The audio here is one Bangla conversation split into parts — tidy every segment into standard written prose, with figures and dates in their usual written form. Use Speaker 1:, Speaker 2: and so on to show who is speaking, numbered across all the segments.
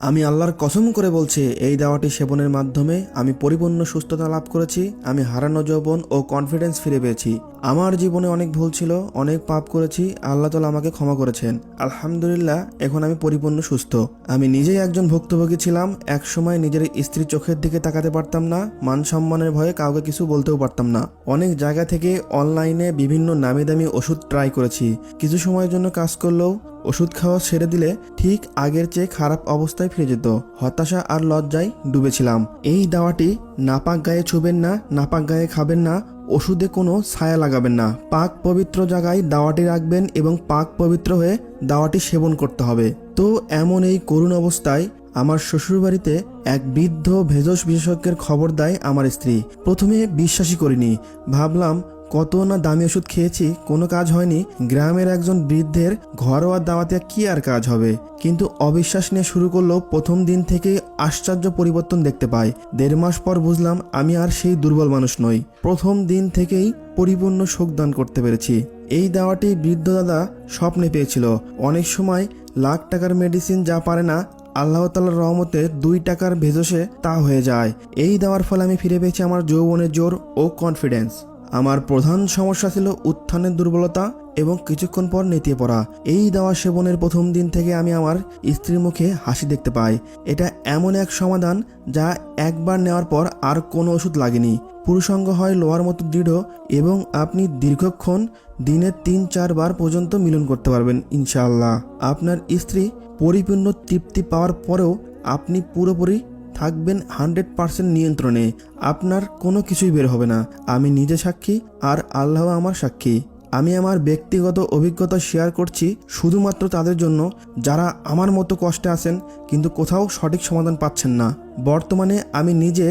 Speaker 1: আমি আল্লাহর কসম করে বলছি, এই দাওয়াটি সেবনের মাধ্যমে আমি পরিপূর্ণ সুস্থতা লাভ করেছি। আমি হারানো যৌবন ও কনফিডেন্স ফিরে পেয়েছি। আমার জীবনে অনেক ভুল ছিল, অনেক পাপ করেছি। আল্লাহ তাআলা আমাকে ক্ষমা করেছেন। আলহামদুলিল্লাহ, এখন আমি পরিপূর্ণ সুস্থ। আমি নিজেই একজন ভুক্তভোগী ছিলাম। এক সময় নিজের স্ত্রীর চোখের দিকে তাকাতে পারতাম না, মান সম্মানের ভয়ে কাউকে কিছু বলতেও পারতাম না। অনেক জায়গা থেকে অনলাইনে বিভিন্ন নামি দামি ওষুধ ট্রাই করেছি। কিছু সময়ের জন্য কাজ করলেও ওষুধ খাওয়া ছেড়ে দিলে ঠিক আগের চেয়ে খারাপ অবস্থায় ফিরে যেত। হতাশা আর লজ্জায় ডুবেছিলাম। এই দাওয়াটি নাপাক গায়ে ছুবেন না, নাপাক গায়ে খাবেন না, ওষুধে কোনো ছায়া লাগাবেন না। পাক পবিত্র জায়গায় দাওয়াটি রাখবেন এবং পাক পবিত্র হয়ে দাওয়াটি সেবন করতে হবে। তো এমন এই করুণ অবস্থায় আমার শ্বশুরবাড়িতে এক বৃদ্ধ ভেষজ বিশেষজ্ঞের খবর দেয় আমার স্ত্রী। প্রথমে বিশ্বাসই করিনি, ভাবলাম কত না দামি ওষুধ খেয়েছি, কোনো কাজ হয়নি। গ্রামের একজন বৃদ্ধের ঘরোয়া দাওয়াতে কি আর কাজ হবে। কিন্তু অবিশ্বাস নিয়ে শুরু করলো। প্রথম দিন থেকেই আশ্চর্য পরিবর্তন দেখতে পাই। 1.5 মাস পর বুঝলাম আমি আর সেই দুর্বল মানুষ নই। প্রথম দিন থেকেই পরিপূর্ণ যোগদান করতে পেরেছি। এই দাওয়াটি বৃদ্ধ দাদা স্বপ্নে পেয়েছিল। অনেক সময় লাখ টাকার মেডিসিন যা পারে না, আল্লাহ তাআলার রহমতে 2 টাকার ভেষজে তা হয়ে যায়। এই দেওয়ার ফলে আমি ফিরে পেয়েছি আমার যৌবনের জোর ও কনফিডেন্স। আমার প্রধান সমস্যা ছিল উত্থানের দুর্বলতা এবং কিছুক্ষণ পর নেতিয়ে পড়া। এই দাওয়া সেবনের প্রথম দিন থেকে আমি আমার স্ত্রীর মুখে হাসি দেখতে পাই। এটা এমন এক সমাধান যা একবার নেওয়ার পর আর কোনো ওষুধ লাগেনি। পুরুষাঙ্গ হয় লোহার মতো দৃঢ় এবং আপনি দীর্ঘক্ষণ দিনে 3-4 বার পর্যন্ত মিলন করতে পারবেন ইনশাআল্লাহ। আপনার স্ত্রী পরিপূর্ণ তৃপ্তি পাওয়ার পরেও আপনি পুরোপুরি থাকবেন 100% নিয়ন্ত্রণে। আপনার কোনো কিছুই বের হবে না। আমি নিজে সাক্ষী আর আল্লাহ আমার সাক্ষী। আমি আমার ব্যক্তিগত অভিজ্ঞতা শেয়ার করছি শুধুমাত্র তাদের জন্য যারা আমার মতো কষ্টে আছেন কিন্তু কোথাও সঠিক সমাধান পাচ্ছেন না। বর্তমানে আমি নিজে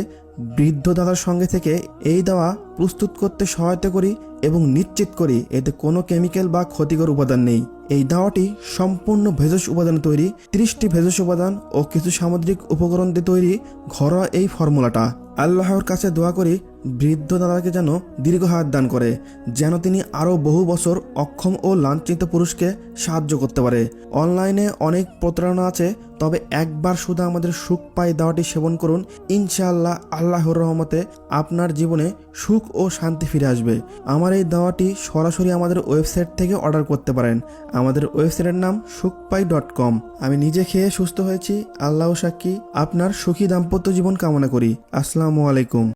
Speaker 1: বৃদ্ধ দাদার সঙ্গে থেকে এই দাওয়া প্রস্তুত করতে সহায়তা করি এবং নিশ্চিত করি এতে কোনো কেমিক্যাল বা ক্ষতিকর উপাদান নেই। এই দাওয়াটি সম্পূর্ণ ভেষজ উপাদানে তৈরি। 30টি ভেষজ উপাদান ও কিছু সামুদ্রিক উপকরণ দিয়ে তৈরি ঘরোয়া এই ফর্মুলাটা। আল্লাহর কাছে দোয়া করি বৃদ্ধ দাদাকে যেন দীর্ঘ হায়াত দান করে, যেন তিনি আরও বহু বছর অক্ষম ও লাঞ্ছিত পুরুষকে সাহায্য করতে পারে। অনলাইনে অনেক প্রতারণা আছে, তবে একবার শুধু আমাদের সুখ পাই দাওয়াটি সেবন করুন। ইনশাআল্লাহ আল্লাহর রহমতে আপনার জীবনে সুখ ও শান্তি ফিরে আসবে। আমার এই দাওয়াটি সরাসরি আমাদের ওয়েবসাইট থেকে অর্ডার করতে পারেন। আমাদের ওয়েবসাইটের নাম sukhpai.com। আমি নিজে খেয়ে সুস্থ হয়েছি, আল্লাহ সাক্ষী। আপনার সুখী দাম্পত্য জীবন কামনা করি। আসসালামু আলাইকুম।